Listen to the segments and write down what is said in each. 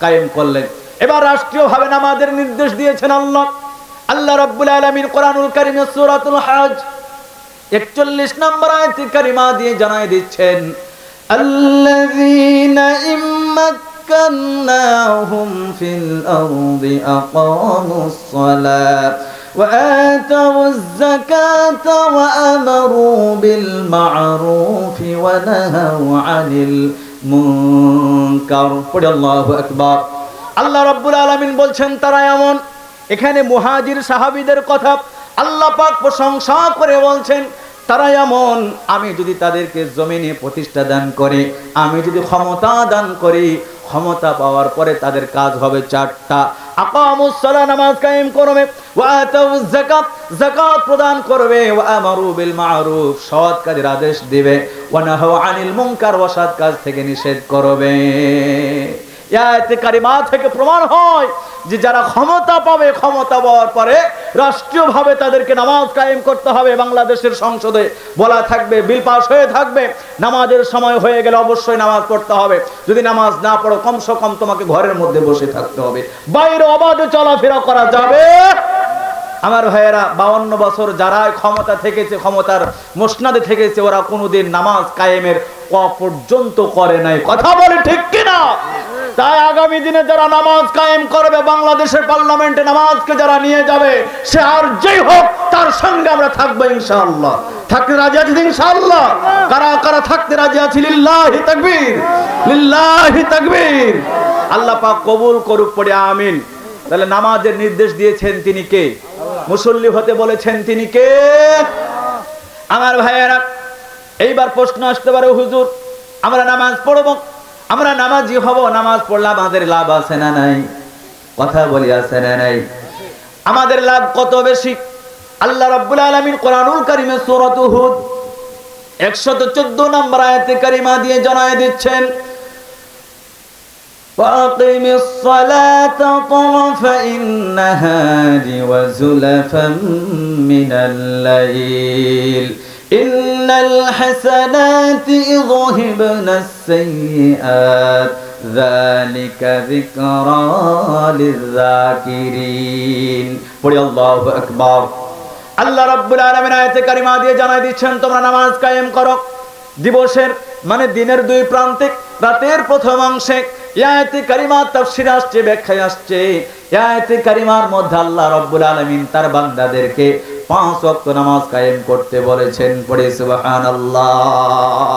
কায়েম করলেন। এবার রাষ্ট্রীয়ভাবে নামাজের নির্দেশ দিয়েছেন আল্লাহ রাব্বুল আলামিন কোরআনুল কারীমে সূরাতুল হজ 41 নম্বর আয়াত কারিমা দিয়ে জানায় দিচ্ছেন, আল্লাযীনা ইম্মাক্কান্নাহুম ফিল আরদি আকামুস সালাত ওয়া আতাউয যাকাতা ওয়া আমারু বিল মা'রুফি ওয়া নাহাউ আনিল মুনকার। পড়ে আল্লাহু আকবার। আল্লাহ রাব্বুল আলামিন বলছেন তারা এমন, এখানে মুহাজির সাহাবীদের কথা আল্লাহ পাক প্রশংসা করে বলছেন তারা এমন, আমি যদি তাদেরকে জমিনে প্রতিষ্ঠা দান করি, আমি যদি ক্ষমতা দান করি, ক্ষমতা পাওয়ার পরে তাদের কাজ হবে চারটা। আকামুস সালাত নামাজ কায়েম করবে, ওয়া আতাউয যাকাত যাকাত প্রদান করবে, ওয়া আমারু বিল মা'রুফ সৎ কাজের আদেশ দিবে, ওয়া নাহাউ আনিল মুনকার অসৎ কাজ থেকে নিষেধ করবে। আয়াতে কারিমা থেকে প্রমাণ হয় যে যারা ক্ষমতা পাবে, ক্ষমতা পাওয়ার পরে রাষ্ট্রীয়ভাবে তাদেরকে নামাজ কায়েম করতে হবে। বাংলাদেশের সংসদে বলা থাকবে, বিল পাস হয়ে থাকবে, নামাজের সময় হয়ে গেলে অবশ্যই নামাজ পড়তে হবে। যদি নামাজ না পড়ো কমসে কম তোমাকে ঘরের মধ্যে বসে থাকতে হবে, বাইরে অবাধে চলাফেরা করা যাবে। আমার ভাইয়েরা, 52 বছর যারা ক্ষমতা থেকেছে, ক্ষমতার মসনাদে থেকেছে, ওরা কোনোদিন নামাজ কায়েমের পর্যন্ত করে নাই। কথা বলে ঠিক কিনা? তাই আগামী দিনে যারা নামাজ কায়েম করবে, বাংলাদেশের পার্লামেন্টে নামাজকে যারা নিয়ে যাবে, সে আর যেই হোক তার সঙ্গে আমরা থাকবো ইনশাআল্লাহ। থাকতে রাজি আছি ইনশাআল্লাহ? কারা কারা থাকতে রাজি আছি? লিল্লাহি তাকবীর, লিল্লাহি তাকবীর। আল্লাহ পাক কবুল করুক, পড়ে আমিন। তাহলে নামাজের নির্দেশ দিয়েছেন তিনি কে? মুসল্লি হতে বলেছেন তিনি কে? আমার ভাইয়েরা, এইবার প্রশ্ন আসতে পারে, হুজুর আমরা নামাজ পড়ব, আমরা নামাজি হব, নামাজ পড়লে আমাদের লাভ আছে না নাই? কথা বলি আছে না নাই? আমাদের লাভ কত বেশি? আল্লাহ রাব্বুল আলামিন কোরআনুল কারীমে সূরা হুদ 114 নম্বর আয়াতে কারিমা দিয়ে জানায় দিচ্ছেন, ওয়াকিমিস সালাতা তারাফাইন নাহারি ওয়া যুলাফাম মিনাল লাইল ইন্নাল হাসানাতি ইযহিবনাস সাইয়্যাত যালিকা যিকরা লিয-যাকিরিন। পড়ি আল্লাহু আকবার। আল্লাহ রাব্বুল আলামিন আয়াতে কারিমা দিয়ে জানাই দিচ্ছেন, তোমরা নামাজ কায়েম করো দিবসের মানে দিনের দুই প্রান্তে, রাতের প্রথম অংশে। আয়াতে কারিমা তাফসীরে আসছে, ব্যাখ্যায় আসছে, আয়াতে কারিমার মধ্যে আল্লাহ রাব্বুল আলামিন তার বান্দাদেরকে 5 ওয়াক্ত নামাজ কায়েম করতে বলেছেন। পড়ে সুবহানাল্লাহ।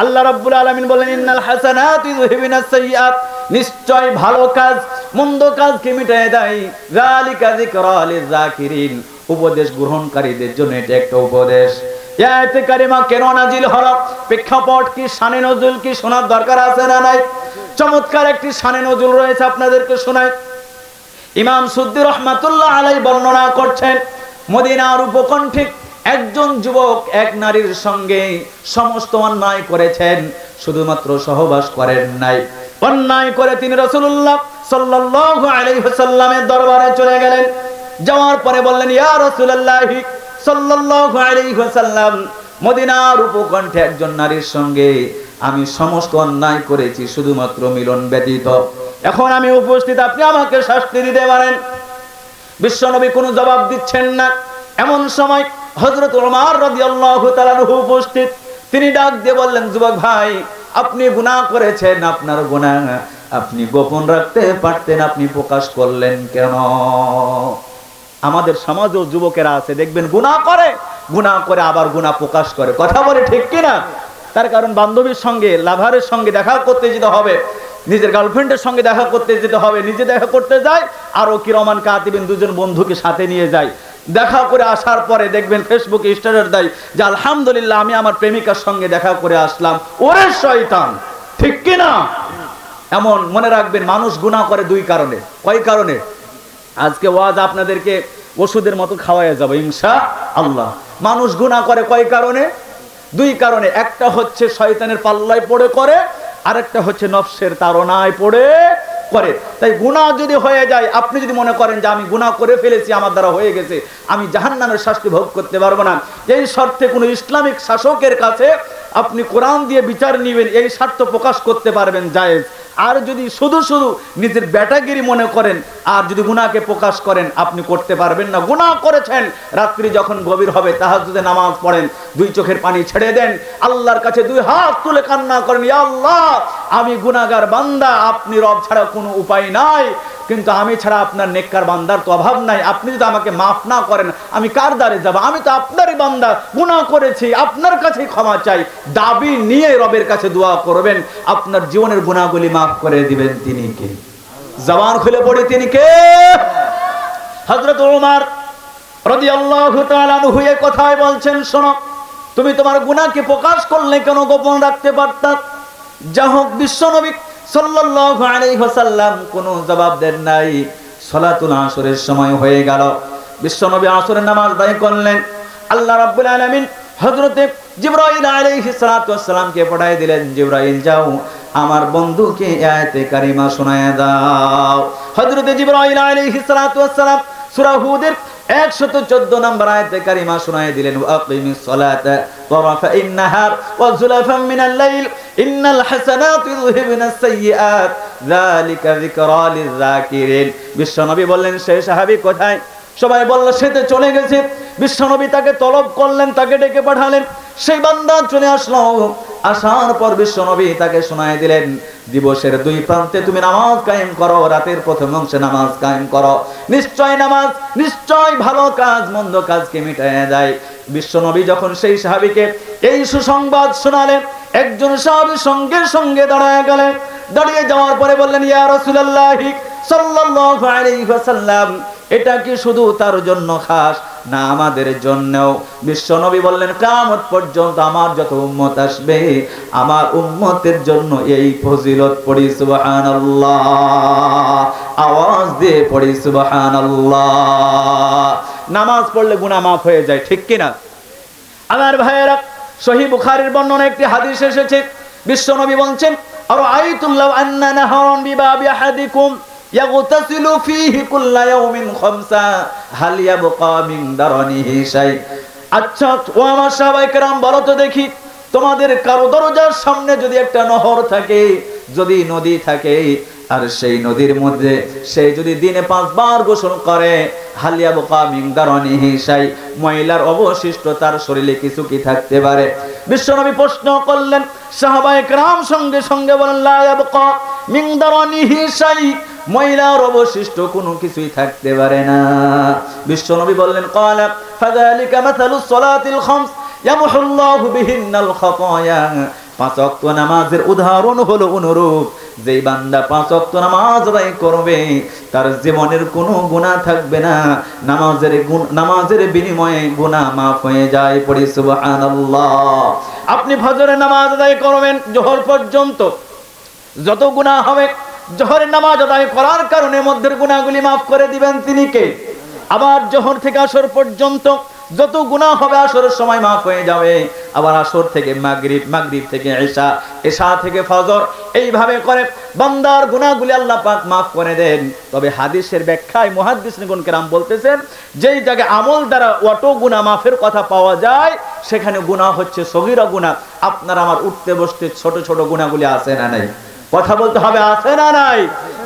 আল্লাহ রাব্বুল আলামিন বলেন, ইন্নাল হাসানাতি ইযহিবনাস সাইয়্যাত, নিশ্চয় ভালো কাজ মন্দ কাজকে মিটায় দেয়। যালিকা যিকরা লিয-যাকিরিন, উপদেশ গ্রহণকারীদের জন্য এটা একটা উপদেশ। আয়াতে কারিমা কেন নাজিল হলো, প্রেক্ষাপট কি, শানে নজুল কি শোনার দরকার আছে না নাই? চমৎকার একটি শানে নজুল রয়েছে, আপনাদেরকে শোনাই। ইমাম সুদ্দী রাহমাতুল্লাহ আলাইহি বর্ণনা করছেন, মদিনার উপকণ্ঠে একজন যুবক এক নারীর সঙ্গে সমস্ত অন্যায় করেছেন, শুধুমাত্র সহবাস করেন নাই, অন্যায় করে তিনি রাসূলুল্লাহ সাল্লাল্লাহু আলাইহি ওয়াসাল্লামের দরবারে চলে গেলেন। যাওয়ার পরে বললেন, ইয়া রাসূলুল্লাহ সাল্লাল্লাহু আলাইহি ওয়াসাল্লাম, মদিনার উপকণ্ঠে একজন নারীর সঙ্গে আমি সমস্ত অন্যায় করেছি, শুধুমাত্র মিলন ব্যতীত। এখন আমি উপস্থিত, আপনি আমাকে শাস্তি দিতে পারেন। বিশ্বনবী কোনো জবাব দিচ্ছেন না। এমন সময় হযরত ওমর রাদিয়াল্লাহু তাআলা উপস্থিত। তিনি ডাক দিয়ে বললেন, যুবক ভাই, আপনি গুনাহ করেছেন, আপনার গুনাহ আপনি গোপন রাখতে পারতেন, আপনি প্রকাশ করলেন কেন? আমাদের সমাজেও যুবকেরা আছে, দেখবেন গুনাহ করে আবার গুনাহ প্রকাশ করে। কথা বলে ঠিক কিনা? তার কারণ বান্ধবীর সঙ্গে, লাভারের সঙ্গে দেখা করতে যেতে হবে, নিজের গার্লফ্রেন্ডের সঙ্গে দেখা করতে যেতে হবে, নিজে দেখা করতে যায়, আরো কিরমান কাতিবিন দুজন বন্ধুকে সাথে নিয়ে যায়। দেখা করে আসার পরে দেখবেন ফেসবুকে স্ট্যাটাস দেয় যে আলহামদুলিল্লাহ আমি আমার প্রেমিকার সঙ্গে দেখা করে আসলাম। ওরে শয়তান, ঠিক কিনা? এমন মনে রাখবেন, মানুষ গুনাহ করে দুই কারণে। কয় কারণে? আজকে ওয়াজ আপনাদেরকে ওষুধের মতো খাওয়াইয়া যাবে ইনশাআল্লাহ। মানুষ গুনাহ করে কয় কারণে? দুই কারণে। একটা হচ্ছে শয়তানের পাল্লায় পড়ে করে, আরেকটা হচ্ছে নফসের তাড়নায় পড়ে করে। তাই গুনাহ যদি হয়ে যায়, আপনি যদি মনে করেন যে আমি গুনাহ করে ফেলেছি, আমার দ্বারা হয়ে গেছে, আমি জাহান্নামের শাস্তি ভোগ করতে পারবো না, এই শর্তে কোনো ইসলামিক শাসকের কাছে আপনি কোরআন দিয়ে বিচার নেবেন, এই স্বার্থ প্রকাশ করতে পারবেন, জায়েজ। আর যদি শুধু শুধু নিজের ব্যাটাগিরি মনে করেন আর যদি গুনাহকে প্রকাশ করেন, আপনি করতে পারবেন না। গুনাহ করেছেন, রাত্রি যখন গভীর হবে তাহাজ্জুদে নামাজ পড়েন, দুই চোখের পানি ছেড়ে দেন, আল্লাহর কাছে দুই হাত তুলে কান্না করেন, ইয়া আল্লাহ আমি গুনাহগার বান্দা, আপনি রব ছাড়া কোনো উপায় নাই, কিন্তু আমি ছাড়া আপনার নেককার বান্দার তো অভাব নাই, আপনি যদি আমাকে মাফ না করেন আমি কার দ্বারে যাব? আমি তো আপনারই বান্দা, গুনাহ করেছি, আপনার কাছেই ক্ষমা চাই, দাবি নিয়ে রবের কাছে দোয়া করবেন, আপনার জীবনের গুনাহগুলি মাফ করে দিবেন। তিনি কে? জবান খুলে পড়ে তিনি কে? হযরত ওমর রাদিয়াল্লাহু তাআলা আনহু এই কথাই বলছেন, শোনো, তুমি তোমার গুনাহকে প্রকাশ করলে কেন গোপন রাখতে পারতা? যা হোক, বিশ্বনবী সাল্লাল্লাহু আলাইহি ওয়াসাল্লাম কোনো জবাব দেন নাই। সালাতুল আসরের সময় হয়ে গেল, বিশ্বনবী আসরের নামাজ আদায় করলেন। আল্লাহ রাব্বুল আলামিন হযরতে জিবরাইল আলাইহিস সালাতু ওয়াস সালামকে পাঠিয়ে দিলেন, জিবরাইল যাও আমার বন্ধুকে আয়াতে কারিমা শোনায় দাও। হযরতে জিবরাইল আলাইহিস সালাতু ওয়াস সালাম সূরা হুদের 114 নম্বর আয়াতে কারিমা শোনায় দিলেন, ওয়াকিমিস সালাতা ওয়ারাফাইন নাহার ওয়াজুলাফাম মিনাল লাইল ইন্নাল হাসানাতু ইউযহিবুনাস সাইয়্যাত যালিকা যিকরা লিয-যাকিরিন। বিশ্বনবী বললেন, সেই সাহাবী কোথায়? সবাই বলল সেতে চলে গেছে। বিশ্বনবী তাকে তলব করলেন, তাকে ডেকে পাঠালেন, সেই বান্দা চলে আসলো। আসার পর বিশ্বনবী তাকে শোনায় দিলেন, দিবসের দুই প্রান্তে তুমি নামাজ কায়েম করো, রাতের প্রথম অংশে নামাজ কায়েম করো, নিশ্চয় নামাজ নিশ্চয় ভালো কাজ মন্দ কাজকে মিটাইয়া দেয়। বিশ্বনবী যখন সেই সাহাবীকে এই সুসংবাদ শোনালেন, একজন সাহাবী সঙ্গে সঙ্গে দাঁড়ায় গেলেন। দাঁড়িয়ে যাওয়ার পরে বললেন, ইয়া রাসূলুল্লাহ সাল্লাল্লাহু আলাইহি ওয়াসাল্লাম, এটা কি শুধু তার জন্য খাস না আমাদের জন্যও? বিশ্বনবী বললেন, কিয়ামত পর্যন্ত আমার যত উম্মত আসবে আমার উম্মতের জন্য এই ফজিলত। পড়ি সুবহানাল্লাহ, আওয়াজ দিয়ে পড়ি সুবহানাল্লাহ। নামাজ পড়লে গুনাহ মাফ হয়ে যায়, ঠিক কি না? আমার ভাইয়েরা, সহিহ বুখারীর বর্ণনা একটি হাদিস এসেছে, বিশ্বনবী বলছেন, আরাআইতুম লাউ আন্না নাহারান বিবাবি আহাদিকুম ইয়াগতাসিলু ফীহি কুল্লা ইয়াউমিন খামসা হাল ইয়াবকা মিন দারনিহি শাই। আচ্ছা ও আমার সাহাবায়ে কেরাম, বলো তো দেখি, তোমাদের কারো দরজার সামনে যদি একটা নহর থাকে, যদি নদী থাকে, আর সেই নদীর মধ্যে সে যদি দিনে 5 বার গোসল করে, হাল ইয়াবকা মিন দারনিহি শাই, ময়লার অবশিষ্ট তার শরীরে কিছু কি থাকতে পারে? বিশ্বনবী প্রশ্ন করলেন, সাহাবায়ে কেরাম সঙ্গে সঙ্গে বলেন, লা ইয়াবকা মিন দারনিহি শাই, ময়লার অবশিষ্ট কোনো কিছুই থাকতে পারে না। বিশ্বনবী বললেন, ক্বালা ফাযালিকা মাসালুস সালাতিল খামস ইয়ামহুল্লাহু বিহিন্নাল খাতায়া। 5 ওয়াক্ত নামাজের উদাহরণ হলো অনুরূপ, যেই বান্দা 5 ওয়াক্ত নামাজ আদায় করবে তার জীবনের কোনো গুনাহ থাকবে না, নামাজের বিনিময়ে গুনাহ মাফ হয়ে যায়। পড়ি সুবহানাল্লাহ। আপনি ফজরের নামাজ আদায় করবেন, জোহর পর্যন্ত যত গুনাহ হবে, জোহরের নামাজ আদায় করার কারণে মধ্যের গুনাহগুলি মাফ করে দিবেন। তিনি কে? আবার জোহর থেকে আসর পর্যন্ত যত গুনাহ হবে আসরের সময় মাফ হয়ে যাবে। আবার আসর থেকে মাগরিব, মাগরিব থেকে ঈশা, ঈশা থেকে ফজর, এইভাবে করে বান্দার গুনাহগুলি আল্লাহ পাক মাফ করে দেন। তবে হাদিসের ব্যাখ্যায় মুহাদ্দিসগণ কেরাম বলতেছেন, যেই জায়গায় আমল দ্বারা অত গুনাহ মাফের কথা পাওয়া যায় সেখানে গুনাহ হচ্ছে সগীরা গুনাহ। আপনার আমার উঠতে বসতে ছোট ছোট গুনাহগুলি আছে না নাই? কথা বলতে হবে, আছে না নাই?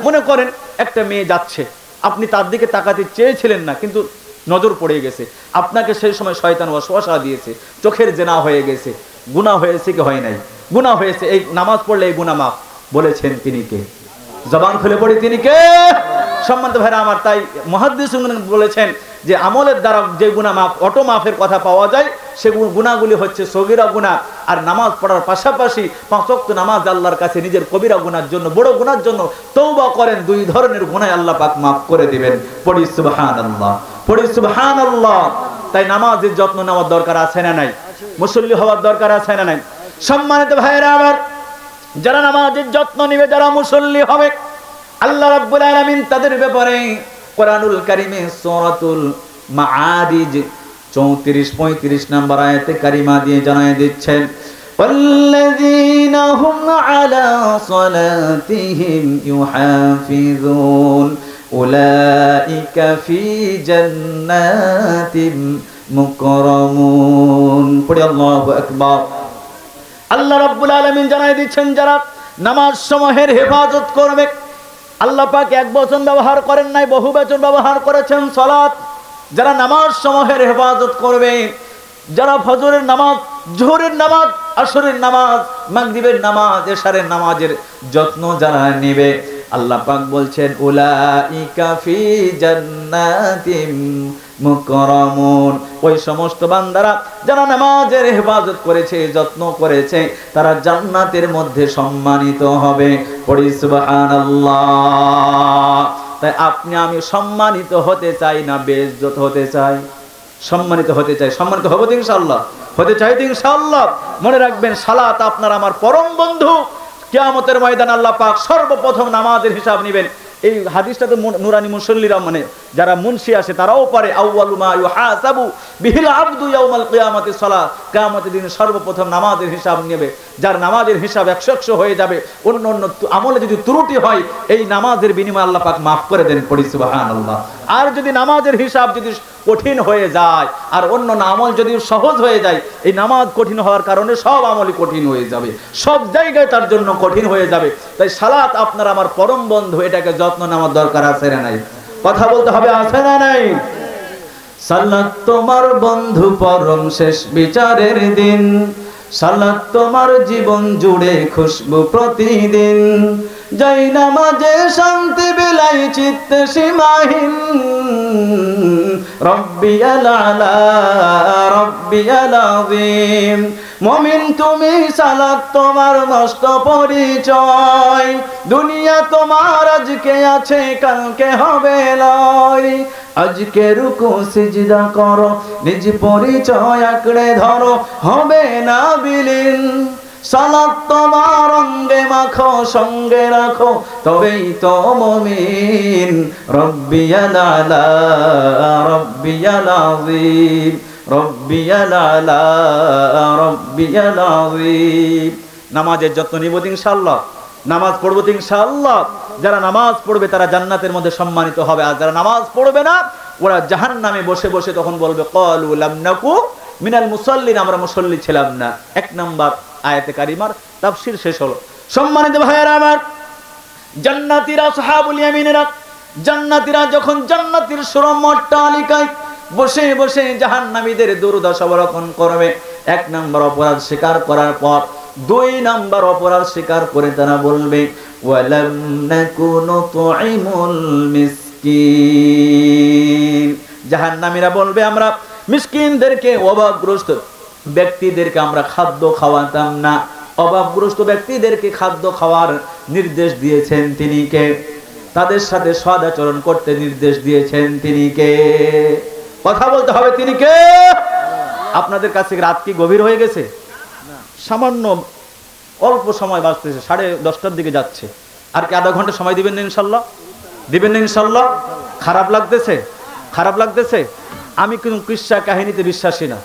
মনে করেন একটা মেয়ে যাচ্ছে, আপনি তার দিকে তাকাতে চেয়েছিলেন না, কিন্তু নজর পড়ে গেছে, আপনাকে সেই সময় শয়তান ওয়াসওয়াসা দিয়েছে, চোখের জেনা হয়ে গেছে, গুনাহ হয়েছে কি হয় নাই? গুনাহ হয়েছে। এই নামাজ পড়লে এই গুনাহ মাফ। বলেছেন তিনি কে? জবান খুলে পড়ি তিনি কে? সম্মানিত ভাইরা আমার, তাই মুহাদ্দিসগণ বলেছেন যে আমলের দ্বারা যে গুনাহ মাফ, অটো মাফের কথা পাওয়া যায়, সেগুলো গুনাহগুলি হচ্ছে সগীরা গুনাহ। আর নামাজ পড়ার পাশাপাশি 5 ওয়াক্ত নামাজ আল্লাহর কাছে নিজের কবিরা গুনার জন্য, বড় গুনার জন্য তওবা করেন, 2 ধরনের গুনাহ আল্লাহ পাক মাফ করে দিবেন। পড়ি সুবহানাল্লাহ, পড়ি সুবহানাল্লাহ। তাই নামাজের যত্ন নেওয়ার দরকার আছে না নাই? মুসল্লি হওয়ার দরকার আছে না নাই? সম্মানিত ভাইরা আমার, যারা নামাজের যত্ন নেবে, যারা মুসল্লি হবে, আল্লাহ রাব্বুল আলামিন তাদের ব্যাপারে কোরআনুল কারীমে সূরাতুল মাআরিজ 34-35 নম্বর আয়াতে কারিমা দিয়ে জানায় দিচ্ছেন, ওয়াল্লাযীনা হুম আলা সালাতিহিম ইউহাফিযুন উলাইকা ফি জান্নাতিম মুকরামুন। পড়ি আল্লাহু আকবার। আল্লাহ রাব্বুল আলামিন জানায় দিচ্ছেন, যারা নামাজ সমূহের হেফাজত করবে। আল্লাহ পাক এক বচন ব্যবহার করেন নাই, বহু বচন ব্যবহার করেছেন সালাত। যারা নামাজ সমূহের হেফাজত করবে, যারা ফজরের নামাজ, জোহরের নামাজ, আসরের নামাজ, মাগরিবের নামাজ, এশারের নামাজের যত্ন যারা নেবে, আল্লাহ পাক বলছেন উলাইকা ফি জান্নাতিম মুকরামুন। ওই সমস্ত বান্দারা যারা নামাজের হেফাজত করেছে, যত্ন করেছে, তারা জান্নাতের মধ্যে সম্মানিত হবে। পড়ি সুবহানাল্লাহ। তাই আপনি আমি সম্মানিত হতে চাই না বেইজ্জত হতে চাই? সম্মানিত হতে চাই। সম্মানিত হব তো ইনশাআল্লাহ, হতে চাই তো ইনশাআল্লাহ। মনে রাখবেন, সালাত আপনার আমার পরম বন্ধু। কিয়ামতের ময়দানে আল্লাহ পাক সর্বপ্রথম নামাজের হিসাব নেবেন। এই হাদিসটা তো নুরানি মুসল্লিরা, মানে যারা মুন্সি আসে তারাও পারে, আউয়ালু মা ইউহাসাবু বিহিল আবদু ইয়াউমাল কিয়ামাতি সালাত। কিয়ামতের দিনে সর্বপ্রথম নামাজের হিসাব নেবে। যার নামাজের হিসাব 100 হয়ে যাবে, অন্য অন্য আমলে যদি ত্রুটি হয়, এই নামাজের বিনিময়ে আল্লাহ পাক মাফ করে দেন। পড়ি সুবহানাল্লাহ। আর যদি নামাজের হিসাব যদি কঠিন হয়ে যায়, আর অন্য আমল যদি সহজ হয়ে যায়, এই নামাজ কঠিন হওয়ার কারণে সব আমলই কঠিন হয়ে যাবে, সব জায়গায় তার জন্য কঠিন হয়ে যাবে। তাই সালাত আপনার আমার পরম বন্ধু, এটাকে যত্ন নেওয়ার দরকার আছে না নাই? কথা বলতে হবে, আছে না নাই? সালাত তোমার বন্ধু পরম শেষ বিচারের দিন, সালাত তোমার জীবন জুড়ে খুশবু প্রতিদিন, যাই নামাজে শান্তি বিলাই চিত্তে সীমাহীন, রব্বিয়াল আলা রব্বিয়াল আযীম। মুমিন তুমি, সালাত তোমার মস্ত পরিচয়, দুনিয়া তোমার আজকে আছে কালকে হবে লয়, আজকে রুকু সিজদা করো, নিজ পরিচয় আঁকড়ে ধরো, হবে না বিলীন। সালাত তোমার অঙ্গে মাখো, সঙ্গে রাখো, তবেই তো মুমিন। রব্বিয়াল আলা রব্বিয়াল আযীম, রব্বিয়াল আলা রব্বিয়াল আযীম। নামাজের যত্ন নিব ইনশাআল্লাহ, নামাজ পড়বো ইনশাআল্লাহ। যারা নামাজ পড়বে তারা জান্নাতের মধ্যে সম্মানিত হবে, আর যারা নামাজ পড়বে না ওরা জাহান্নামে বসে বসে তখন বলবে ক্বালু লাম নাকু মিনাল মুসাল্লিন, আমরা মুসল্লি ছিলাম না। 1 নাম্বার আয়াতে কারিমার তাফসীর শেষ হলো। সম্মানিত ভাইয়েরা আমার, জান্নাতীরা, আসহাবুল ইয়ামিনেরা, জান্নাতীরা যখন জান্নাতের সুরম অট্টালিকায় বসে বসে জাহান্নামীদের দুর্দশা অবলোকন করবে, 1 নাম্বার অপরাধ স্বীকার করার পর 2 নাম্বার অপরাধ স্বীকার করে তারা বলবে ওয়ালাম নাকুনু তুইমুল মিসকিন। জাহান্নামীরা বলবে আমরা মিসকিনদেরকে, অভাবগ্রস্ত ব্যক্তিদেরকে আমরা খাদ্য খাওয়াতাম না। অভাবগ্রস্ত ব্যক্তিদেরকে খাদ্য খাওয়ার নির্দেশ দিয়েছেন তিনি কে? তাদের সাথে সদাচরণ করতে নির্দেশ দিয়েছেন তিনি কে? কথা বলতে হবে, তিনি কে? আপনাদের কাছে রাত কি গভীর হয়ে গেছে? সামান্য অল্প সময় বাঁচতেছে, 10:30টার দিকে যাচ্ছে। আর কি আধা ঘন্টা সময় দিবেন না ইনশাল্লাহ? দিবেন না ইনশাল্লাহ? খারাপ লাগতেছে? খারাপ লাগতেছে? আমি কিন্তু কিসসা কাহিনীতে বিশ্বাসী না।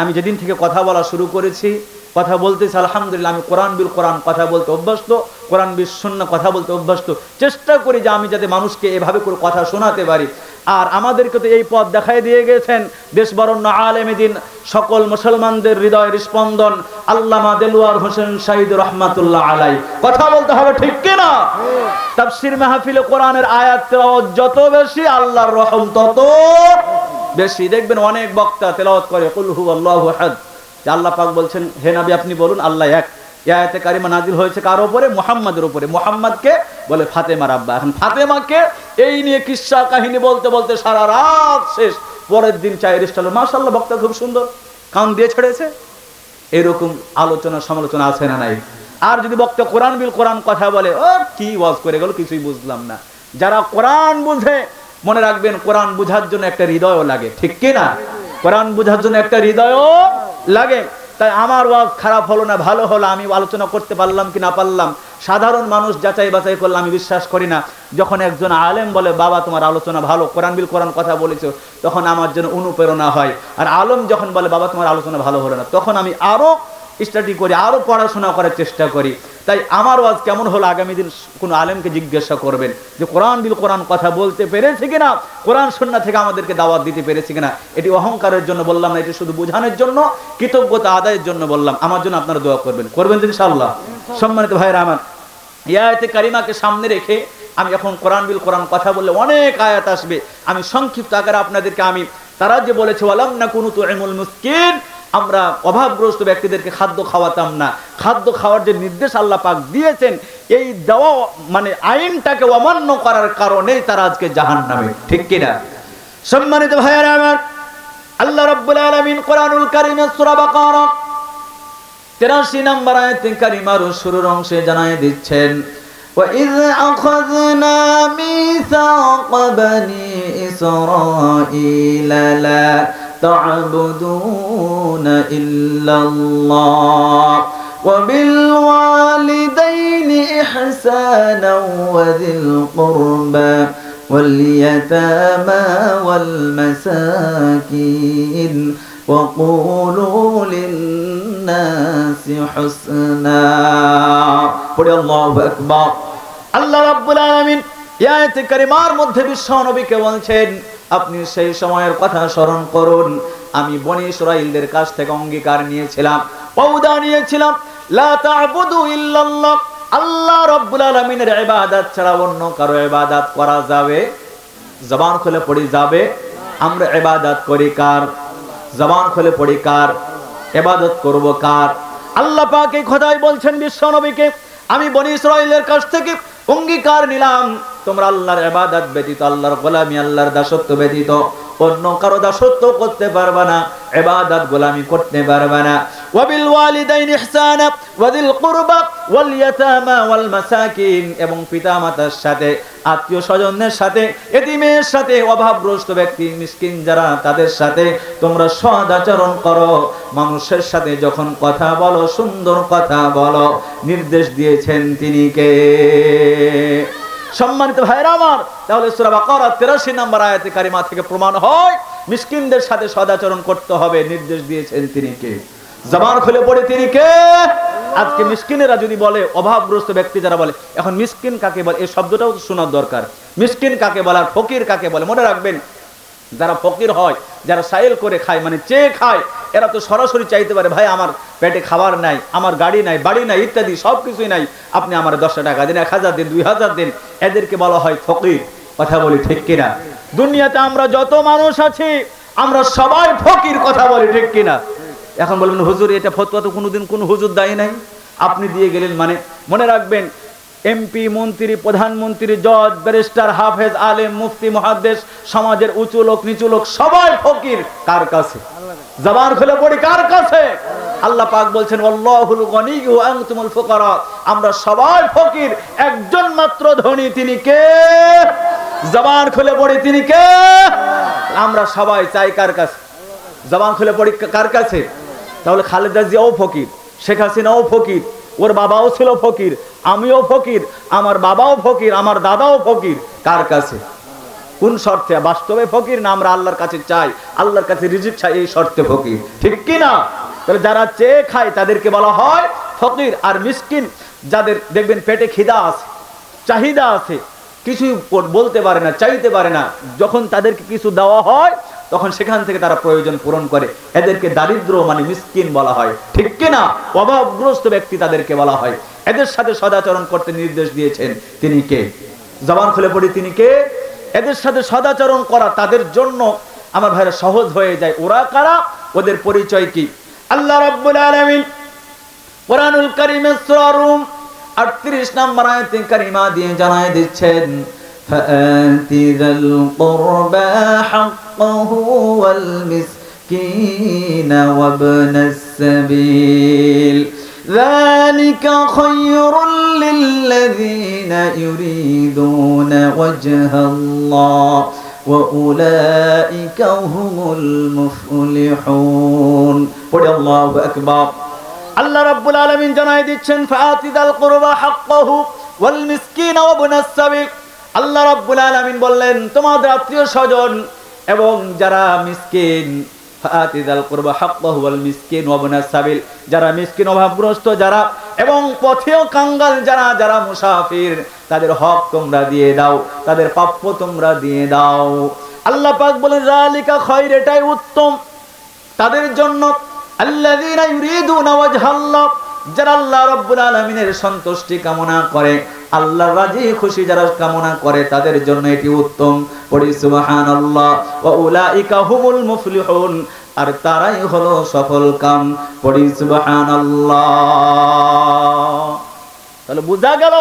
আমি যেদিন থেকে কথা বলা শুরু করেছি, কথা বলতেছি আলহামদুলিল্লাহ, আমি কোরআন বিল কোরআন কথা বলতে অভ্যস্ত, কোরআন বিল সুন্নাহ কথা বলতে অভ্যস্ত। চেষ্টা করি যে আমি যাতে মানুষকে এভাবে করে কথা শোনাতে পারি। আর আমাদেরকে তো এই পথ দেখাই দিয়ে গেছেন দেশ বরেণ্য আলেমে দ্বীন, সকল মুসলমানদের হৃদয়ের স্পন্দন আল্লামা দেলোয়ার হোসেন শহীদ রহমাতুল্লাহ আলাই। কথা বলতে হবে, ঠিক কিনা? তাফসীর মাহফিলে কোরআনের আয়াত তেলাওয়াত যত বেশি, আল্লাহর রহম তত বেশি। দেখবেন অনেক বক্তা তেলাওয়াত করে কুল হুয়াল্লাহু আহাদ, যে আল্লাহ পাক বলছেন হে নবী আপনি বলুন আল্লাহ এক। এই আয়াতে কারিমা নাজিল হয়েছে কার উপরে? মুহাম্মাদের উপরে। মুহাম্মাদকে বলে ফাতেমার আব্বা। এখন ফাতেমাকে এই নিয়ে কিসসা কাহিনী বলতে বলতে সারা রাত শেষ। পরের দিন চায়ের স্টলে মাশাআল্লাহ বক্তা খুব সুন্দর কান দিয়ে ছেড়েছে। এরকম আলোচনা সমালোচনা আছে না নাই? আর যদি বক্তা কোরআন বিল কোরআন কথা বলে, ও কি ওয়াজ করে গেল, কিছুই বুঝলাম না। যারা কোরআন বুঝে, মনে রাখবেন কোরআন বুঝার জন্য একটা হৃদয়ও লাগে, ঠিক কি না? কোরআন বুঝার জন্য একটা হৃদয়ও লাগে। তাই আমার ওয়াজ খারাপ হলো না ভালো হলো, আমি আলোচনা করতে পারলাম কি না পারলাম, সাধারণ মানুষ যাচাই বাছাই করলে আমি বিশ্বাস করি না। যখন একজন আলেম বলে বাবা তোমার আলোচনা ভালো, কোরআন বিল কোরআন কথা বলেছো, তখন আমার জন্য অনুপ্রেরণা হয়। আর আলেম যখন বলে বাবা তোমার আলোচনা ভালো হলো না, তখন আমি আরো স্টাডি করি, আরো পড়াশোনা করার চেষ্টা করি। তাই আমার ওয়াজ কেমন হলো আগামী দিন কোনো আলেমকে জিজ্ঞাসা করবেন যে কোরআন বিল কোরআন কথা বলতে পেরেছে কিনা, কোরআন সুন্নাহ থেকে আমাদেরকে দাওয়াত দিতে পেরেছে কিনা। এটি অহংকারের জন্য বললাম না, এটি শুধু বোঝানোর জন্য, কৃতজ্ঞতা আদায়ের জন্য বললাম। আমার জন্য আপনারা দোয়া করবেন তো ইনশাআল্লাহ। সম্মানিত ভাইরা আমার, এই আয়াতে কারিমাকে সামনে রেখে আমি এখন কোরআন বিল কোরআন কথা বললে অনেক আয়াত আসবে। আমি সংক্ষিপ্ত আকারে আপনাদেরকে তারা যে বলেছে ওয়ালাম নাকুনু তুইমুল মিসকিন, আমরা অভাবগ্রস্ত ব্যক্তিদেরকে খাদ্য খাওয়াতাম না, খাদ্য খাওয়ার যে নির্দেশ আল্লাহ পাক দিয়েছেন এই দেওয়া মানে আইনটাকে অমান্য করার কারণেই তারা আজকে জাহান্নামে, ঠিক কিনা? সম্মানিত ভাইয়েরা আমার, আল্লাহ রাব্বুল আলামিন কোরআনুল কারীমের সূরা বাকারা 83 নম্বর আয়াতে কারিমার শুরুর অংশে জানায় দিচ্ছেন وَإِذْ أَخَذْنَا مِيثَاقَ بَنِي إِسْرَائِيلَ لَا تَعْبُدُونَ إِلَّا اللَّهَ وَبِالْوَالِدَيْنِ إِحْسَانًا وَذِي الْقُرْبَى وَالْيَتَامَى وَالْمَسَاكِينِ وَقُولُوا لِلنَّاسِ حُسْنًا পড়ে আল্লাহু আকবার। আল্লাহ রাব্বুল আলামিন এই আয়াতে কারিমার মধ্যে বিশ্ব নবীকে বলছেন আপনি সেই সময়ের কথা স্মরণ করুন, আমি বনী ইসরাঈলদের কাছ থেকে অঙ্গীকার নিয়েছিলাম, ওয়াদা নিয়েছিলাম, লা তা'বুদু ইল্লাল্লাহ, আল্লাহ রাব্বুল আলামিনের ইবাদত ছাড়া অন্য কারো ইবাদত করা যাবে? জবান খুলে পড়ি যাবে? আমরা ইবাদত করি কার? জবান খুলে পড়ি কার? ইবাদত করব কার? আল্লাহ পাক এই খোদাই বলছেন বিশ্ব নবীকে আমি বনী ইসরাঈলের কাছ থেকে অঙ্গীকার নিলাম তোমরা আল্লাহর ইবাদত ব্যতীত, আল্লাহর গোলামি, আল্লাহর দাসত্ব ব্যতীত অন্য কারো দাসত্ব করতে পারবে না, ইবাদত গোলামি করতে পারবে না। ওয়াবিল ওয়ালিদাইনি ইহসানা ওয়াদিল কুরবা ওয়াল ইয়াতামা ওয়াল মাসাকিন, এবং পিতামাতার সাথে, আত্মীয় স্বজনদের সাথে, এতিমের সাথে, অভাবগ্রস্ত ব্যক্তি মিসকিন যারা তাদের সাথে তোমরা সৎ আচরণ করো। মানুষের সাথে যখন কথা বলো সুন্দর কথা বলো। নির্দেশ দিয়েছেন তিনি কে? সম্মানিত ভাইরা আমার, তাহলে সূরা বাকারা 83 নম্বর আয়াতে কারিমা থেকে প্রমাণ হয় মিসকিনদের সাথে সদাচরণ করতে হবে। নির্দেশ দিয়েছেন তিনি কে? জবান খুলে পড়ে তিনি কে? আজকে মিসকিনেরা যদি বলে, অভাবগ্রস্ত ব্যক্তি যারা বলে, এখন মিসকিন কাকে বলে এই শব্দটাও শোনার দরকার। মিসকিন কাকে বলে আর ফকির কাকে বলে? মনে রাখবেন, যারা ফকির হয়, যারা সাইল করে খায় মানে চেয়ে খায়, এরা তো সরাসরি চাইতে পারে ভাই আমার পেটে খাবার নাই, আমার গাড়ি নাই, বাড়ি নাই, ইত্যাদি সব কিছুই নাই, আপনি আমার 10 টাকা দিন, 1000 দিন, 2000 দিন। এদেরকে বলা হয় ফকির। কথা বলি ঠিক কিনা? দুনিয়াতে আমরা যত মানুষ আছি আমরা সবাই ফকির, কথা বলি ঠিক কিনা? এখন বলবেন হুজুর এটা ফতোয়া তো কোনোদিন কোন হুজুর দেয় নাই, আপনি দিয়ে গেলেন মানে? মনে রাখবেন, এমপি, মন্ত্রী, প্রধানমন্ত্রী, জজ, ব্যারিস্টার, হাফেজ, আলেম, মুফতি, মুহাদ্দিস, সমাজের উঁচু লোক নিচু লোক সবাই ফকির। কার কাছে? জবান খুলে পড়ি কার কাছে? আল্লাহ পাক বলছেন আল্লাহুল গনিয়্যু ওয়া আনতুমুল ফুকারা, আমরা সবাই ফকির, একজন মাত্র ধনী, তিনি কে? জবান খুলে পড়ি তিনি কে? আমরা সবাই চাই কার কাছে? জবান খুলে পড়ি কার কাছে? তাহলে খালেদা জিয়াও ফকির, শেখ হাসিনাও ফকির, ওর বাবাও ছিল ফকির, আমিও ফকির, আমার বাবাও ফকির, আমার দাদাও ফকির। কার কাছে? কোন শর্তে? বাস্তবে ফকির না আমরা আল্লাহর কাছে চাই, আল্লাহর কাছে রিজিক চাই, এই শর্তে ফকির, ঠিক কি না? তাহলে যারা চেয়ে খায় তাদেরকে বলা হয় ফকির। আর মিসকিন যাদের দেখবেন পেটে খিদা আছে, চাহিদা আছে, কিছু বলতে পারে না, চাইতে পারে না, যখন তাদেরকে কিছু দেওয়া হয় তখন সেখান থেকে তারা প্রয়োজন পূরণ করে, এদেরকে দারিদ্র মানে মিসকিন বলা হয়, ঠিক কিনা? অভাবগ্রস্ত ব্যক্তি তাদেরকে বলা হয়। এদের সাথে সদাচরণ করতে নির্দেশ দিয়েছেন তিনি কে? জবান খুলে পড়ি তিনি কে? এদের সাথে সদাচরণ করা তাদের জন্য আমার ভাইরা সহজ হয়ে যায়। ওরা কারা? ওদের পরিচয় কি? আল্লাহ রাব্বুল আলামিন কোরআনুল কারীমের সূরা রুম 38 নম্বর আয়াতে কারিমা দিয়ে জানায় দিচ্ছেন ফাআতি যাল কুরবা হাক্কাহু ওয়াল মিসকিনা ওয়াবনাস সাবিল যালিকা খায়রুল লিল্লাযীনা ইউরিদুনা ওয়াজহাল্লাহ ওয়া উলাইকা হুমুল মুফলিহুন। পড়ে আল্লাহু আকবার। আল্লাহ রাব্বুল আলামিন জানায় দিচ্ছেন ফাআতি যাল কুরবা হাক্কাহু ওয়াল মিসকিনা ওয়াবনাস সাবিল। আল্লাহ রাব্বুল আলামিন বললেন তোমাদের আত্মীয় স্বজন এবং যারা মিসকিন, ফাআতি যাল কুরবা হাক্কাহু ওয়াল মিসকিন ওয়াবনাস সাবিল, যারা মিসকিন অভাবগ্রস্ত, যারা এবং পথেও কাঙ্গাল যারা যারা মুসাফির, তাদের হক তোমরা দিয়ে দাও, তাদের প্রাপ্য তোমরা দিয়ে দাও। আল্লাহ পাক বলেন যালিকা খায়র, এটাই উত্তম তাদের জন্য। আল্লাযীনা ইউরিদুনা ওয়াজহাল্লাহ, যারা আল্লাহ রাব্বুল আলামিনের সন্তুষ্টি কামনা করে, আল্লাহর রাজি খুশি যারা কামনা করে, তাদের জন্য এটি উত্তম। পড়ি সুবহানাল্লাহ। ওয়া উলাইকা হুমুল মুফলিহুন, আর তারাই হলো সফল কাম। পড়ি সুবহানাল্লাহ। তাহলে বোঝা গেল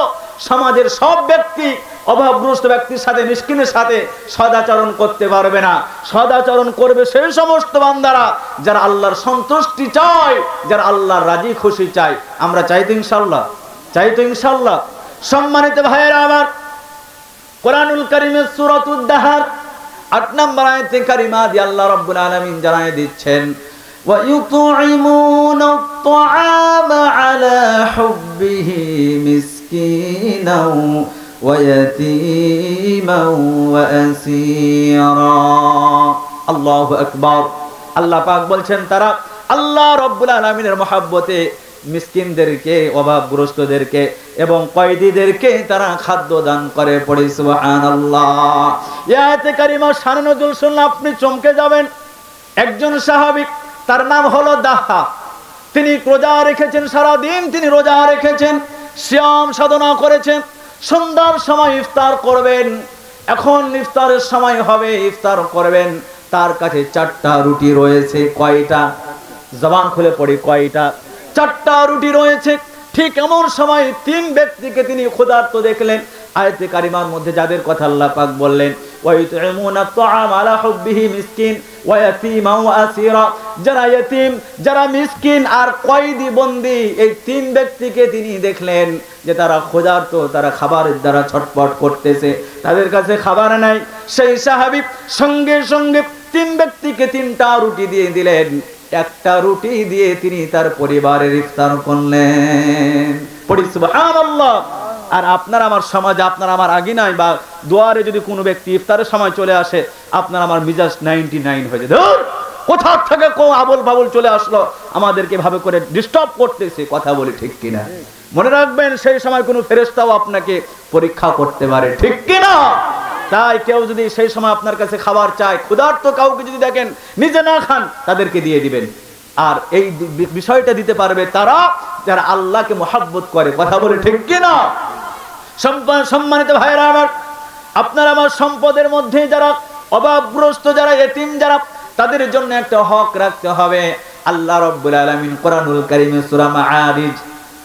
সমাজের সব ব্যক্তি অভাবগ্রস্ত ব্যক্তির সাথে, মিসকিনের সাথে সদাচরণ করতে পারবে না। সদাচরণ করবে সেই সমস্ত বান্দারা যারা আল্লাহর সন্তুষ্টি চায়, যারা আল্লাহর রাজি খুশি চায়। আমরা চাই তো ইনশাআল্লাহ, চাই তো ইনশাআল্লাহ। সম্মানিত ভাইয়েরা আমার, কোরআনুল কারীমের সূরাতুদ দাহর ৮ নম্বর আয়াতে কারিমা দিয়ে আল্লাহ রাব্বুল আলামিন জানায় দিচ্ছেন, ওয়া ইউতঈমুনা আত-তাআমা আলা হুব্বিহি মিসকিনাও ওয়া ইয়াতীমান ওয়া আসীরা। আল্লাহু আকবার। আল্লাহ পাক বলছেন তারা আল্লাহ রাব্বুল আলামিনের মহব্বতে মিসকিনদেরকে, অভাবগ্রস্তদেরকে এবং কয়েদীদেরকে তারা খাদ্য দান করে। পড়ি সুবহানাল্লাহ। এই আয়াতে কারিমার শানে নজুল শুনলে আপনি চমকে যাবেন। একজন সাহাবী, তার নাম হলো দাহা। তিনি রোজা রেখেছেন, সারা দিন তিনি রোজা রেখেছেন, সিয়াম সাধনা করেছেন। সন্ধ্যার সময় ইফতার করবেন। এখন ইফতারের সময় হবে, ইফতার করবেন। তার কাছে 4টা রুটি রয়েছে। কয়টা? জবান খুলে পড়ি, কয়টা? 4টা রুটি রয়েছে। ঠিক এমন সময় 3 ব্যক্তিকে তিনি ক্ষুধার্ত দেখলেন। আয়াতে কারিমার মধ্যে যাদের কথা আল্লাহ পাক বললেন, ওয়া ইউতঈমুনা আত-তাআমা আলা হুব্বিহি মিসকিন ওয়া ইয়াতীমান ওয়া আসীরা, যারা ইতিম, যারা মিসকিন আর কয়েদি বন্দী, এই 3 ব্যক্তিকে তিনি দেখলেন যে তারা ক্ষুধার্ত, তারা খাবারের দ্বারা ছটফট করতেছে, তাদের কাছে খাবার নাই। সেই সাহাবী সঙ্গে সঙ্গে 3 ব্যক্তিকে 3টা রুটি দিয়ে দিলেন। 1টা রুটি দিয়ে তিনি তার পরিবারের ইফতার করলেন। পড়ি সুবহানাল্লাহ। আর আপনার আমার সমাজে, আপনার আমার আগে নাই, বা দুয়ারে যদি কোনো ব্যক্তি ইফতারের সময় চলে আসে, আপনার আমার মিজাজ 99 হয়ে যায়। ধুর, কোথা থেকে আবল বাবুল চলে আসলো, আমাদেরকে ভাবে করে ডিস্টার্ব করতেছে। কথা বলি ঠিক কিনা? মনে রাখবেন, সেই সময় কোনো ফেরেশতাও আপনাকে পরীক্ষা করতে পারে, ঠিক কিনা? তাই কেউ যদি সেই সময় আপনার কাছে খাবার চায়, ক্ষুধার্ত কাউকে যদি দেখেন নিজে না খান, তাদেরকে দিয়ে দিবেন। আর এই বিষয়টা দিতে পারবে তারা যারা আল্লাহকে মহব্বত করে। কথা বলে ঠিক কিনা? সম্মানিত ভাইরা আমার, আপনার আমার সম্পদের মধ্যে যারা অভাবগ্রস্ত, যারা ইতিম, যারা, তাদের জন্য একটা হক রাখতে হবে। আল্লাহ রাব্বুল আলামিন কোরআনুল কারীমে সূরা মাআরিজ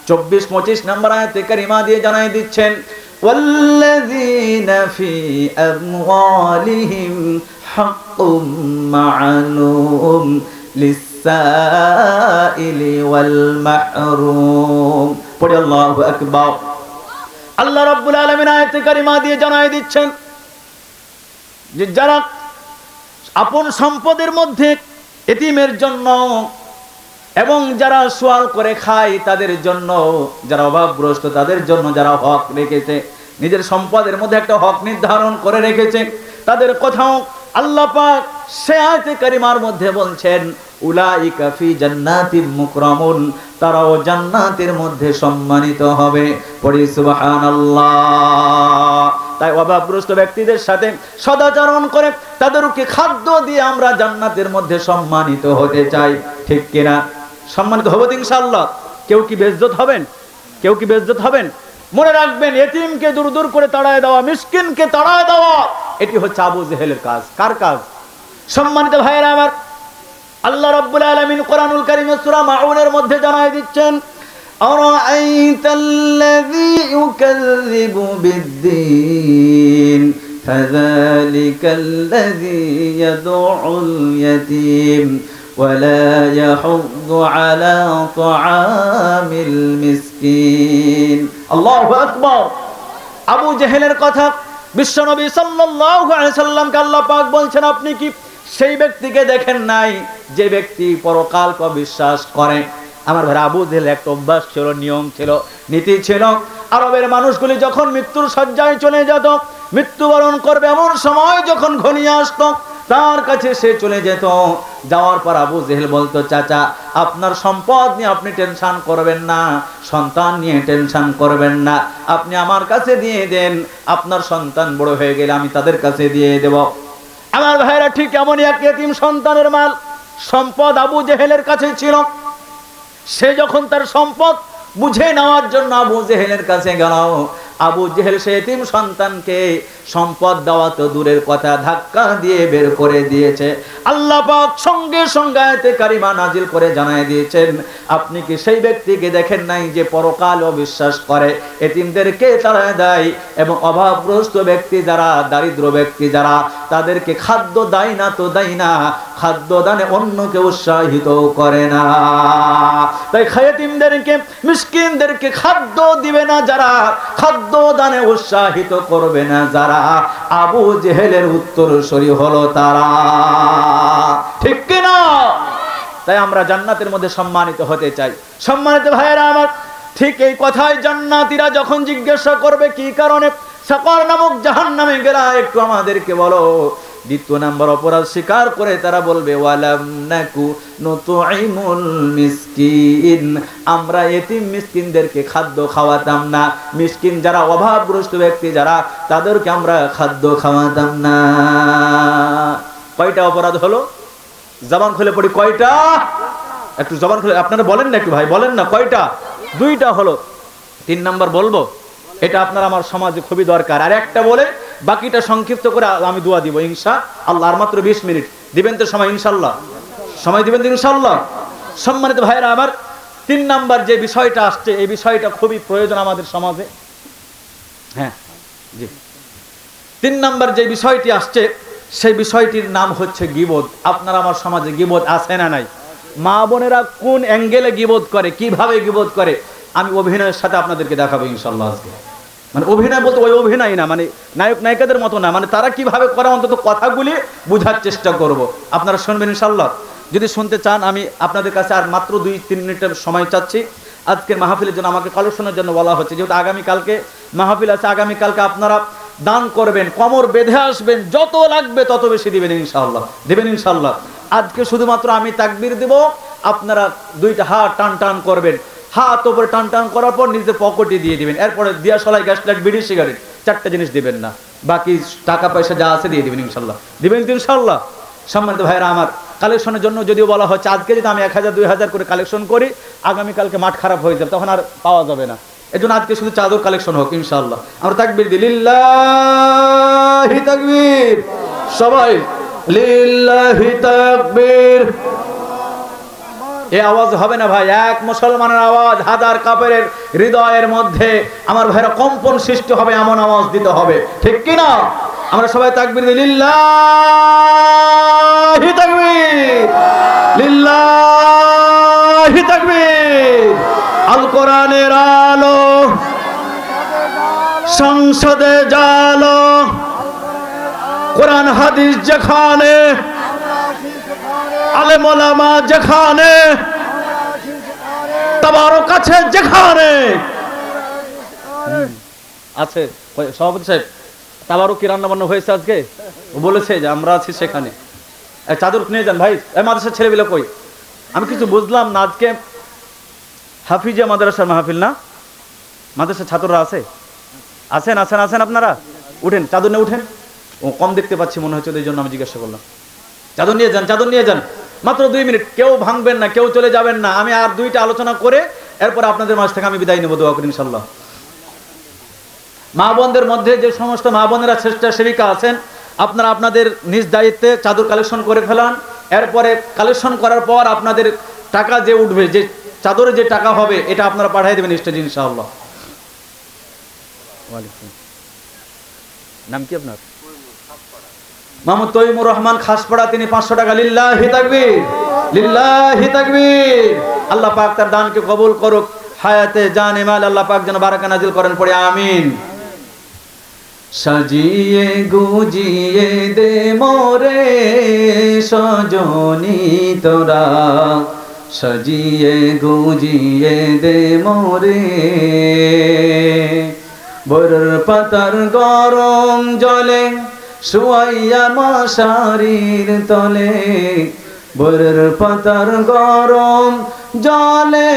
24-25 নম্বর আয়াতে কারিমা দিয়ে জানাই দিচ্ছেন, ওয়াল্লাযীনা ফি আমওয়ালিহিম হাক্কুম মা'লুম লিস-সাইলি ওয়াল মাহরুম। পড়ি আল্লাহু আকবার। আল্লাহ রাব্বুল আলামিন আয়াতে কারিমা দিয়ে জানাই দিচ্ছেন যে যারা আপন সম্পদের মধ্যে এতিমের জন্য এবং যারা সোয়াল করে খায় তাদের জন্য, যারা অভাবগ্রস্ত তাদের জন্য যারা হক রেখেছে, নিজের সম্পদের মধ্যে একটা হক নির্ধারণ করে রেখেছে, তাদের কথাও আল্লাহ পাক সে আয়াতে কারিমার মধ্যে বলছেন, উলাইকা ফি জান্নাতিম মুকরামুন, তারাও জান্নাতের মধ্যে সম্মানিত হবে। পড়ি সুবহানাল্লাহ। তাই অভাবগ্রস্ত ব্যক্তিদের সাথে সদাচরণ করে তাদেরকে খাদ্য দিয়ে আমরা জান্নাতের মধ্যে সম্মানিত হতে চাই, ঠিক কিনা? সম্মানিত হব ইনশাআল্লাহ। কেউ কি বেইজ্জত হবেন? কেউ কি বেইজ্জত হবেন? মনে রাখবেন, এতিমকে দূর দূর করে তাড়ায় দেওয়া, মিসকিনকে তাড়ায় দেওয়া, এটি হচ্ছে আবু জেহেলের কাজ। কার কাজ? সম্মানিত ভাইয়েরা আমার, আল্লাহ রাব্বুল আলামিন কোরআনুল কারীমের সূরা মাউনের মধ্যে জানায় দিচ্ছেন, আরাআইতাল্লাযী ইউকাযযিবু বিদ্দীন ফাযালিকাল্লাযী ইয়াদউল ইয়াতীম ওয়া লা ইয়াহুদ্দু আলা তুআমিল মিসকিন। আল্লাহু আকবার। আবু জেহেলের কথা বিশ্বনবী সাল্লাল্লাহু আলাইহি সাল্লামকে আল্লাহ পাক বলছেন, আপনি কি সেই ব্যক্তিকে দেখেন নাই যে ব্যক্তি পরকালকে বিশ্বাস করে? আমার ভাই, আবু জেহেল একটা অভ্যাস ছিল, নিয়ম ছিল, নীতি ছিল। আরবের মানুষগুলি যখন মৃত্যুর শয্যায় চলে যেত, মৃত্যুবরণ করবে এমন সময় যখন ঘনিয়ে আসতো, তার কাছে সে চলে যেত। যাওয়ার পর আবু জেহেল বলতো, চাচা আপনার সম্পদ নিয়ে আপনি টেনশন করবেন না, সন্তান নিয়ে টেনশন করবেন না, আপনি আমার কাছে দিয়ে দেন, আপনার সন্তান বড় হয়ে গেলে আমি তাদের কাছে দিয়ে দেব। আমার ভাইরা ঠিক এমনই এক ইতিম সন্তানের মাল সম্পদ আবু জেহেলের কাছে ছিল। সে যখন তার সম্পদ বুঝে নেওয়ার জন্য আবু জেহেলের কাছে গেল, আবু জেহেল সে এতিম সন্তানকে সম্পদ দেওয়া তো দূরের কথা, ধাক্কা দিয়ে বের করে দিয়েছে। আল্লাহ পাক সঙ্গে সঙ্গে আয়াতে কারিমা নাজিল করে জানায় দিয়েছেন, আপনি কি সেই ব্যক্তিকে দেখেন নাই যে পরকাল অবিশ্বাস করে, এতিমদেরকে তাড়ায় দেয় এবং অভাবগ্রস্ত ব্যক্তি যারা, দারিদ্র ব্যক্তি যারা, তাদেরকে খাদ্য দেয় না তো দেয় না, খাদ্য দানে অন্যকে উৎসাহিত করে না। তাই এতিমদেরকে, মিসকিনদেরকে খাদ্য দিবে না যারা, খাদ্য দানে উৎসাহিত করবে না যারা, আবু জেহেলের উত্তরসূরি হলো তারা। ঠিক কিনা? তাই আমরা জান্নাতের মধ্যে সম্মানিত হতে চাই। সম্মানিত ভাইয়েরা আমার, ঠিক এই কথাই জান্নাতীরা যখন জিজ্ঞাসা করবে কি কারণে সাকার নামক জাহান্নামে গেলা, একটু আমাদেরকে বলো। দ্বিতীয় নাম্বার অপরাধ স্বীকার করে তারা বলবে, ওয়ালাম নাকু নুতুইমুল মিসকিন, আমরা এতিম মিসকিনদেরকে খাদ্য খাওয়াতাম না, মিসকিন যারা অভাবগ্রস্ত ব্যক্তি যারা, তাদেরকে আমরা খাদ্য খাওয়াতাম না। কয়টা অপরাধ হলো? জবান খুলে পড়ি, কয়টা? একটু জবান খুলে আপনারা বলেন না, একটু ভাই বলেন না, কয়টা? দুইটা হলো। 3 নাম্বার বলবো, এটা আপনার আমার সমাজে খুবই দরকার। আর একটা বলে বাকিটা সংক্ষিপ্ত করে আমি দোয়া দিব ইনশাআল্লাহ। আর মাত্র 20 মিনিট দিবেন তো সময়, ইনশাআল্লাহ সময় দিবেন তো ইনশাআল্লাহ। সম্মানিত ভাইরা আমার, 3 নাম্বার যে বিষয়টা আসছে, এই বিষয়টা খুবই প্রয়োজন আমাদের সমাজে। হ্যাঁ জি, 3 নাম্বার যে বিষয়টি আসছে, সেই বিষয়টির নাম হচ্ছে গীবত। আপনার আমার সমাজে গীবত আছে না নাই? মা বোনেরা কোন অ্যাঙ্গেলে গীবত করে, কিভাবে গীবত করে, আমি অভিনয়ের সাথে আপনাদেরকে দেখাবো ইনশাআল্লাহ আজকে। মানে অভিনয় বলতে ওই অভিনয় না, মানে নায়ক নায়িকাদের মতো না, মানে তারা কিভাবে করে অন্তত কথাগুলি বোঝার চেষ্টা করব। আপনারা শুনবেন ইনশাআল্লাহ। যদি শুনতে চান, আমি আপনাদের কাছে আর মাত্র 2-3 মিনিটের সময় চাচ্ছি। আজকের মাহফিলের জন্য আমাকে কালেকশনের জন্য বলা হচ্ছে, যেহেতু আগামীকালকে মাহফিল আছে, আগামীকালকে আপনারা দান করবেন, কোমর বেঁধে আসবেন, যত লাগবে তত বেশি দিবেন ইনশাআল্লাহ, দিবেন ইনশাআল্লাহ। আজকে শুধুমাত্র আমি তাকবীর দেব, আপনারা 2টা হাত টান টান করবেন, হাত উপরে টান টান করার পর নিজের পকেটে দিয়ে দিবেন। এরপরে দিয়া সলাই, গ্যাস লাইট, বিড়ি, সিগারেট, 4টা জিনিস দিবেন না, বাকি টাকা পয়সা যা আছে দিয়ে দিবেন ইনশাআল্লাহ, দিবেন তো ইনশাআল্লাহ। সম্মানিত ভাইরা আমার, কালেকশনের জন্য যদিও বলা হচ্ছে, আজকে যদি আমি 1000-2000 করে কালেকশন করি, আগামীকালকে মাঠ খারাপ হয়ে যাবে, তখন আর পাওয়া যাবে না। এজন্য আজকে শুধু চাদর কালেকশন হোক ইনশাআল্লাহ। আমরা তাকবীর দিই, লিল্লাহি তাকবীর, সবাই লিল্লাহি তাকবীর। এই আওয়াজ হবে না ভাই, এক মুসলমানের আওয়াজ হাজার কাফেরের হৃদয়ের মধ্যে আমার ভাইরা কম্পন সৃষ্টি হবে, এমন আওয়াজ দিতে হবে, ঠিক কি না? আমরা সবাই তাকবীর দিই, লিল্লাহি তাকবীর, লিল্লাহি তাকবীর। আল কোরআনের আলো সংসদে জালো, কোরআন হাদিস যেখানে, আলেম ওলামা যেখানে, তাবারক আছে যেখানে। আছে সভাপতি সাহেব, তাবারক কি রান্না বান্না হয়েছে আজকে? বলেছে যে আমরা আছি সেখানে। চাদর নিয়ে যান ভাই। মাদ্রাসার ছেলেগুলো কই? আমি কিছু বুঝলাম না। আজকে হাফিজিয়া মাদ্রাসার মাহফিল না? মাদ্রাসার ছাত্ররা আছে? আছেন আছেন আছেন আপনারা? উঠেন, চাদর নিয়ে উঠেন। ও কম দেখতে পাচ্ছি মনে হচ্ছে, এই জন্য আমি জিজ্ঞাসা করলাম। চাদর নিয়ে যান, চাদর নিয়ে যান। মাত্র 2 মিনিট, কেউ ভাঙবেন না, কেউ চলে যাবেন না। আমি আর 2টা আলোচনা করে এরপর আপনাদের মাঝ থেকে আমি বিদায় নেব, দোয়া করি ইনশাআল্লাহ। মা বোনদের মধ্যে যে সমস্ত মা বোনেরা স্বেচ্ছাসেবিকা আছেন, আপনারা আপনাদের নিজ দায়িত্বে চাদর কালেকশন করে ফেলান। এরপরে কালেকশন করার পর আপনাদের টাকা যে উঠবে, যে চাদরে যে টাকা হবে, এটা আপনারা পাঠিয়ে দেবেন স্টেজে ইনশাআল্লাহ। ওয়ালাইকুম। নাম কি আপনার? মোহাম্মদ তৈমুর রহমান খাসপাড়া, তিনি 500 টাকা। লিল্লাহি তাকবীর, লিল্লাহি তাকবীর। আল্লাহ পাক তার দানকে কবুল করুক, হায়াতে জানে মাল আল্লাহ পাক যেন বারাকা নাজিল করেন, পড়ে আমিন। সাজিয়ে গুজিয়ে দে মোরে সজনী তোরা, সাজিয়ে গুজিয়ে দে মোরে, বর পাতার গরম জলে শুয়াইয়া মশারির তলে বরের পাতার গরম জলে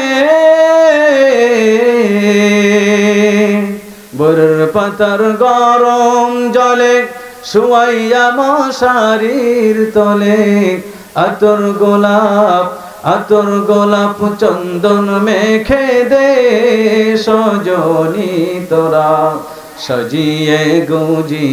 বরের পাতার গরম জলে শুয়াইয়া মশারির তলে আতর গোলাপ চন্দন মেখে দে সজনী তোরা সাজিয়ে গুজি